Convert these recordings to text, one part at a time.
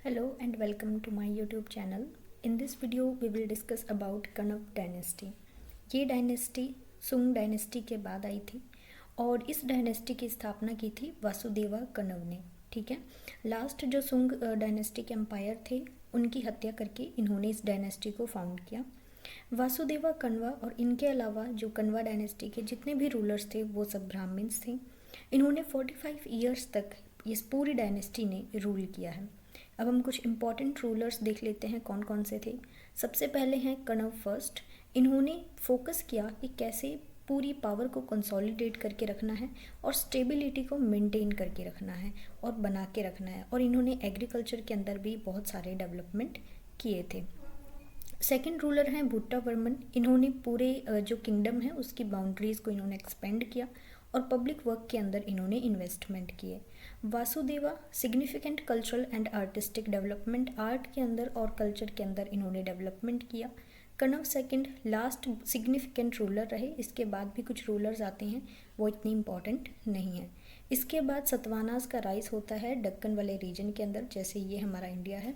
Hello and welcome to my YouTube channel. In this video we will discuss about Kanva dynasty. ये dynasty सुंग dynasty के बाद आई थी और इस डायनेस्टी की स्थापना की थी वासुदेवा कण्व ने। ठीक है, लास्ट जो सुंग डायनेस्टी के एम्पायर थे उनकी हत्या करके इन्होंने इस डायनेस्टी को फाउंड किया। वासुदेवा कण्वा और इनके अलावा जो कण्वा डायनेस्टी के जितने भी रूलर्स थे वो सब ब्राह्मण्स थे। इन्होंने 45 ईयर्स तक इस पूरी डायनेस्टी ने रूल किया है। अब हम कुछ इंपॉर्टेंट रूलर्स देख लेते हैं कौन कौन से थे। सबसे पहले हैं कण्व फर्स्ट। इन्होंने फोकस किया कि कैसे पूरी पावर को कंसोलिडेट करके रखना है और स्टेबिलिटी को मेंटेन करके रखना है और बना के रखना है, और इन्होंने एग्रीकल्चर के अंदर भी बहुत सारे डेवलपमेंट किए थे। सेकंड रूलर हैं भुट्टावर्मन। इन्होंने पूरे जो किंगडम है उसकी बाउंड्रीज़ को इन्होंने एक्सपेंड किया और पब्लिक वर्क के अंदर इन्होंने इन्वेस्टमेंट किए। Vasudeva significant cultural and artistic development, art के अंदर और कल्चर के अंदर इन्होंने डेवलपमेंट किया। Kanva second last significant ruler रहे। इसके बाद भी कुछ रूलर्स आते हैं, वो इतनी इम्पॉर्टेंट नहीं है। इसके बाद सतवानास का राइज होता है दक्कन वाले रीजन के अंदर, जैसे ये हमारा इंडिया है,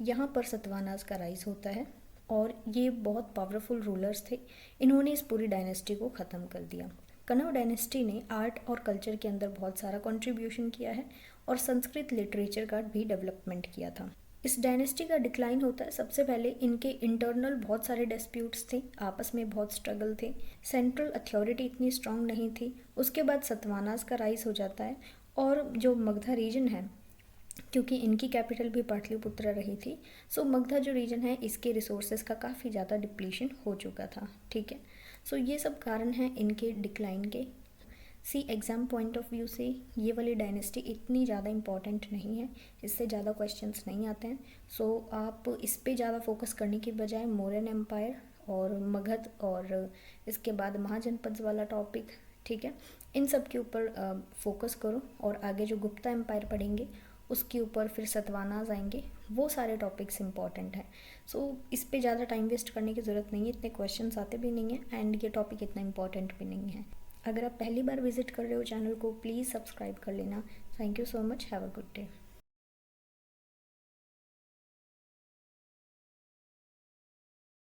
यहाँ पर सतवानास का राइज होता है और ये बहुत पावरफुल रूलर्स थे। इन्होंने इस पूरी डायनेस्टी को ख़त्म कर दिया। कण्व डायनेस्टी ने आर्ट और कल्चर के अंदर बहुत सारा कंट्रीब्यूशन किया है और संस्कृत लिटरेचर का भी डेवलपमेंट किया था। इस डायनेस्टी का डिक्लाइन होता है सबसे पहले इनके इंटरनल बहुत सारे डिस्प्यूट्स थे, आपस में बहुत स्ट्रगल थे, सेंट्रल अथॉरिटी इतनी स्ट्रांग नहीं थी। उसके बाद सतवानास का राइज हो जाता है और जो मगधा रीजन है, क्योंकि इनकी कैपिटल भी पाटलिपुत्र रही थी, सो मगधा जो रीजन है इसके रिसोर्सेज का काफ़ी ज़्यादा डिप्लीशन हो चुका था। ठीक है, सो ये सब कारण हैं इनके डिक्लाइन के। एग्ज़ाम पॉइंट ऑफ व्यू से ये वाली डायनेस्टी इतनी ज़्यादा इम्पॉर्टेंट नहीं है, इससे ज़्यादा क्वेश्चंस नहीं आते हैं। सो आप इस पे ज़्यादा फोकस करने की बजाय मौर्यन एम्पायर और मगध और इसके बाद महाजनपद वाला टॉपिक, ठीक है, इन सब के ऊपर फोकस करो और आगे जो गुप्ता एम्पायर पढ़ेंगे उसके ऊपर फिर सतवानास आएंगे, वो सारे टॉपिक्स इंपॉर्टेंट हैं। सो इस पे ज़्यादा टाइम वेस्ट करने की ज़रूरत नहीं है, इतने क्वेश्चंस आते भी नहीं हैं एंड ये टॉपिक इतना इंपॉर्टेंट भी नहीं है। अगर आप पहली बार विजिट कर रहे हो चैनल को, प्लीज़ सब्सक्राइब कर लेना। Thank you so much, have a good day.